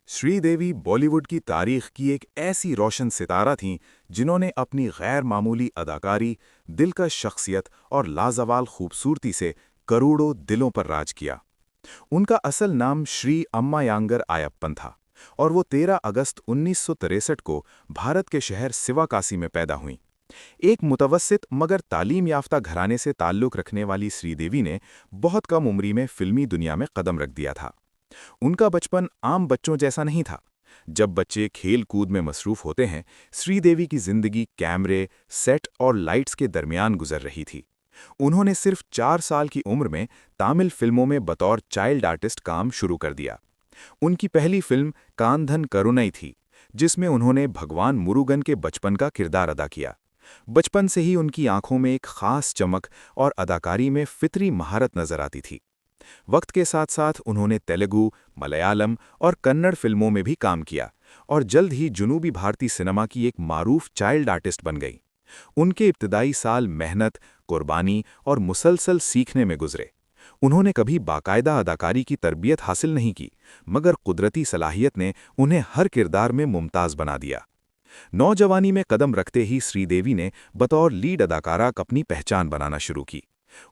श्रीदेवी बॉलीवुड की तारीख की एक ऐसी रोशन सितारा थीं जिन्होंने अपनी गैर मामूली अदाकारी, दिलकश शख्सियत और लाजवाल खूबसूरती से करोड़ों दिलों पर राज किया। उनका असल नाम श्री अम्मायांगर आयप्पन था और वो 13 अगस्त 1963 को भारत के शहर सिवाकासी में पैदा हुईं। एक मुतवस्सित मगर तालीम याफ्ता घराने से ताल्लुक़ रखने वाली श्रीदेवी ने बहुत कम उम्री में फिल्मी दुनिया में कदम रख दिया था। उनका बचपन आम बच्चों जैसा नहीं था। जब बच्चे खेल कूद में मसरूफ होते हैं, श्रीदेवी की जिंदगी कैमरे, सेट और लाइट्स के दरमियान गुजर रही थी। उन्होंने सिर्फ 4 साल की उम्र में तमिल फिल्मों में बतौर चाइल्ड आर्टिस्ट काम शुरू कर दिया। उनकी पहली फिल्म कांधन करुणई थी, जिसमें उन्होंने भगवान मुरुगन के बचपन का किरदार अदा किया। बचपन से ही उनकी आंखों में एक खास चमक और अदाकारी में फितरी महारत नजर आती थी। वक्त के साथ साथ उन्होंने तेलुगु, मलयालम और कन्नड़ फिल्मों में भी काम किया और जल्द ही जुनूबी भारतीय सिनेमा की एक मारूफ चाइल्ड आर्टिस्ट बन गई। उनके इब्तदाई साल मेहनत, कुर्बानी और मुसलसल सीखने में गुजरे। उन्होंने कभी बाकायदा अदाकारी की तरबियत हासिल नहीं की, मगर कुदरती सलाहियत ने उन्हें हर किरदार में मुमताज बना दिया। नौजवानी में कदम रखते ही श्रीदेवी ने बतौर लीड अदाकारा अपनी पहचान बनाना शुरू की।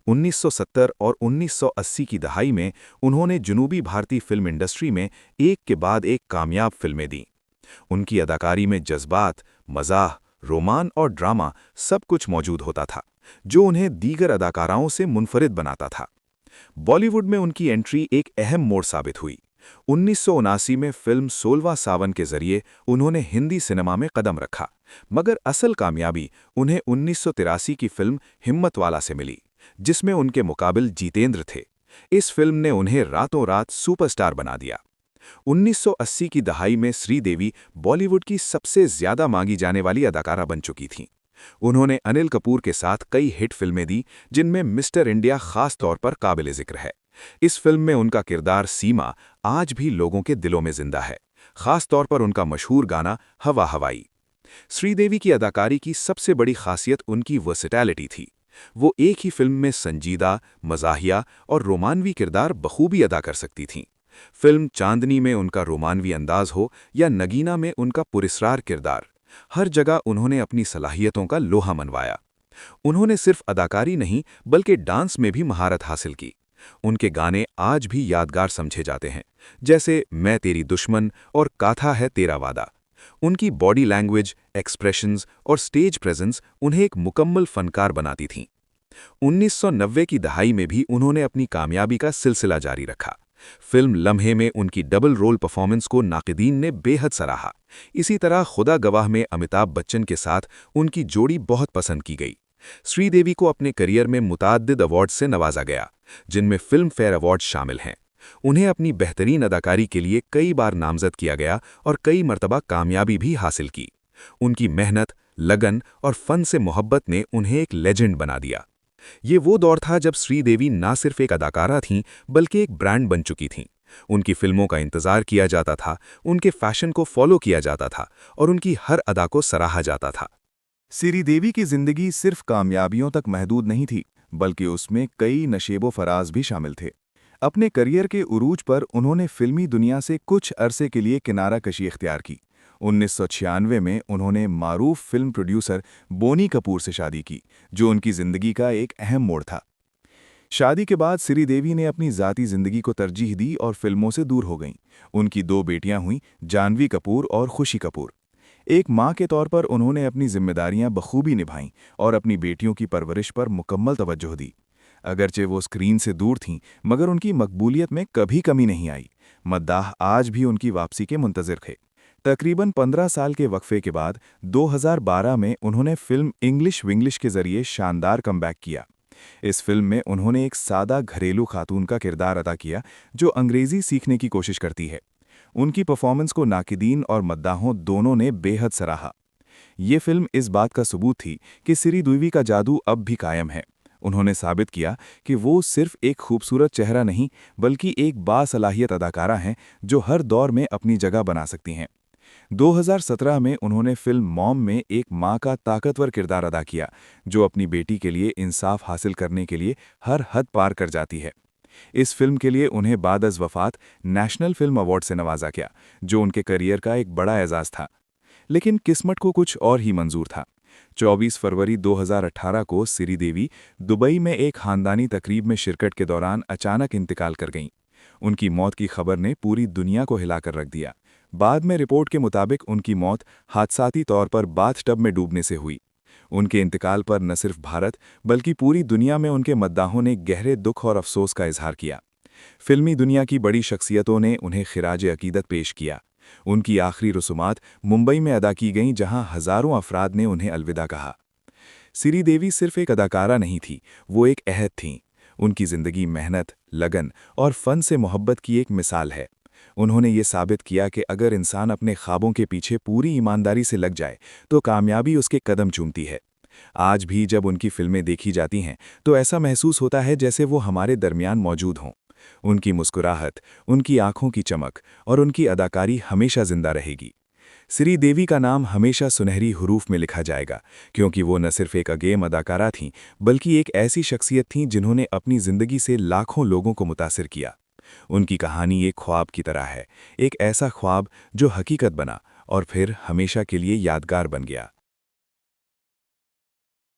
1970 और 1980 की दहाई में उन्होंने जुनूबी भारतीय फिल्म इंडस्ट्री में एक के बाद एक कामयाब फिल्में दीं। उनकी अदाकारी में जज्बात, मज़ाह, रोमान और ड्रामा सब कुछ मौजूद होता था, जो उन्हें दीगर अदाकाराओं से मुनफरिद बनाता था। बॉलीवुड में उनकी एंट्री एक अहम मोड़ साबित हुई। 1979 में फिल्म 16वां सावन के जरिए उन्होंने हिंदी सिनेमा में कदम रखा, मगर असल कामयाबी उन्हें 1983 की फिल्म हिम्मतवाला से मिली, जिसमें उनके मुकाबिल जितेंद्र थे। इस फिल्म ने उन्हें रातों रात सुपरस्टार बना दिया। 1980 की दहाई में श्रीदेवी बॉलीवुड की सबसे ज्यादा मांगी जाने वाली अदाकारा बन चुकी थीं। उन्होंने अनिल कपूर के साथ कई हिट फिल्में दी, जिनमें मिस्टर इंडिया खास तौर पर काबिल जिक्र है। इस फिल्म में उनका किरदार सीमा आज भी लोगों के दिलों में जिंदा है, खास तौर पर उनका मशहूर गाना हवा हवाई। श्रीदेवी की अदाकारी की सबसे बड़ी खासियत उनकी वर्सेटैलिटी थी। वो एक ही फिल्म में संजीदा, मज़ाहिया और रोमानवी किरदार बखूबी अदा कर सकती थीं। फिल्म चांदनी में उनका रोमानवी अंदाज हो या नगीना में उनका पुरस्रार किरदार, हर जगह उन्होंने अपनी सलाहियतों का लोहा मनवाया। उन्होंने सिर्फ अदाकारी नहीं बल्कि डांस में भी महारत हासिल की। उनके गाने आज भी यादगार समझे जाते हैं, जैसे मैं तेरी दुश्मन और काथा है तेरा वादा। उनकी बॉडी लैंग्वेज, एक्सप्रेशंस और स्टेज प्रेजेंस उन्हें एक मुकम्मल फनकार बनाती थीं। 1990 की दहाई में भी उन्होंने अपनी कामयाबी का सिलसिला जारी रखा। फिल्म लम्हे में उनकी डबल रोल परफॉर्मेंस को नाक़िदीन ने बेहद सराहा। इसी तरह खुदा गवाह में अमिताभ बच्चन के साथ उनकी जोड़ी बहुत पसंद की गई। श्रीदेवी को अपने करियर में मुताद्दिद अवार्ड से नवाजा गया, जिनमें फिल्म फेयर अवार्ड शामिल हैं। उन्हें अपनी बेहतरीन अदाकारी के लिए कई बार नामजद किया गया और कई मर्तबा कामयाबी भी हासिल की। उनकी मेहनत, लगन और फन से मोहब्बत ने उन्हें एक लेजेंड बना दिया। ये वो दौर था जब श्रीदेवी ना सिर्फ एक अदाकारा थीं बल्कि एक ब्रांड बन चुकी थीं। उनकी फिल्मों का इंतजार किया जाता था, उनके फैशन को फॉलो किया जाता था और उनकी हर अदा को सराहा जाता था। श्रीदेवी की जिंदगी सिर्फ कामयाबियों तक महदूद नहीं थी, बल्कि उसमें कई नशेबो फराज भी शामिल थे। अपने करियर के उरूज पर उन्होंने फिल्मी दुनिया से कुछ अरसे के लिए किनारा कशी इख्तियार की। 1996 में उन्होंने मारूफ फिल्म प्रोड्यूसर बोनी कपूर से शादी की, जो उनकी जिंदगी का एक अहम मोड़ था। शादी के बाद श्रीदेवी ने अपनी ज़ाती ज़िंदगी को तरजीह दी और फिल्मों से दूर हो गईं। उनकी 2 बेटियां हुईं, जानवी कपूर और खुशी कपूर। एक माँ के तौर पर उन्होंने अपनी जिम्मेदारियां बखूबी निभाईं और अपनी बेटियों की परवरिश पर मुकम्मल तवज्जो दी। अगरचे वो स्क्रीन से दूर थीं, मगर उनकी मकबूलियत में कभी कमी नहीं आई। मद्दाह आज भी उनकी वापसी के मुंतज़िर थे। तकरीबन 15 साल के वक्फे के बाद 2012 में उन्होंने फिल्म इंग्लिश विंग्लिश के जरिए शानदार कमबैक किया। इस फिल्म में उन्होंने एक सादा घरेलू खातून का किरदार अदा किया, जो अंग्रेज़ी सीखने की कोशिश करती है। उनकी परफॉर्मेंस को नाकिदीन और मद्दाहों दोनों ने बेहद सराहा। ये फिल्म इस बात का सबूत थी कि श्रीदेवी का जादू अब भी कायम है। उन्होंने साबित किया कि वो सिर्फ एक खूबसूरत चेहरा नहीं बल्कि एक बासलाहियत अदाकारा हैं, जो हर दौर में अपनी जगह बना सकती हैं। 2017 में उन्होंने फिल्म मॉम में एक मां का ताकतवर किरदार अदा किया, जो अपनी बेटी के लिए इंसाफ हासिल करने के लिए हर हद पार कर जाती है। इस फिल्म के लिए उन्हें बाद अज़ वफ़ात नेशनल फिल्म अवार्ड से नवाजा गया, जो उनके करियर का एक बड़ा एजाज़ था। लेकिन किस्मत को कुछ और ही मंजूर था। 24 फरवरी 2018 को श्रीदेवी दुबई में एक खानदानी तकरीब में शिरकत के दौरान अचानक इंतकाल कर गईं। उनकी मौत की खबर ने पूरी दुनिया को हिलाकर रख दिया। बाद में रिपोर्ट के मुताबिक उनकी मौत हादसाती तौर पर बाथटब में डूबने से हुई। उनके इंतकाल पर न सिर्फ भारत बल्कि पूरी दुनिया में उनके मद्दाहों ने गहरे दुख और अफसोस का इजहार किया। फिल्मी दुनिया की बड़ी शख्सियतों ने उन्हें खिराज अकीदत पेश किया। उनकी आखिरी रसूमात मुंबई में अदा की गईं, जहां हजारों अफराद ने उन्हें अलविदा कहा। श्रीदेवी सिर्फ एक अदाकारा नहीं थी, वो एक अहद थीं। उनकी जिंदगी मेहनत, लगन और फन से मोहब्बत की एक मिसाल है। उन्होंने ये साबित किया कि अगर इंसान अपने ख्वाबों के पीछे पूरी ईमानदारी से लग जाए तो कामयाबी उसके कदम चूमती है। आज भी जब उनकी फिल्में देखी जाती हैं तो ऐसा महसूस होता है जैसे वो हमारे दरमियान मौजूद हों। उनकी मुस्कुराहट, उनकी आंखों की चमक और उनकी अदाकारी हमेशा जिंदा रहेगी। श्रीदेवी का नाम हमेशा सुनहरी हरूफ में लिखा जाएगा, क्योंकि वो न सिर्फ एक अगेम अदाकारा थीं बल्कि एक ऐसी शख्सियत थीं जिन्होंने अपनी जिंदगी से लाखों लोगों को मुतासिर किया। उनकी कहानी एक ख्वाब की तरह है, एक ऐसा ख्वाब जो हकीकत बना और फिर हमेशा के लिए यादगार बन गया।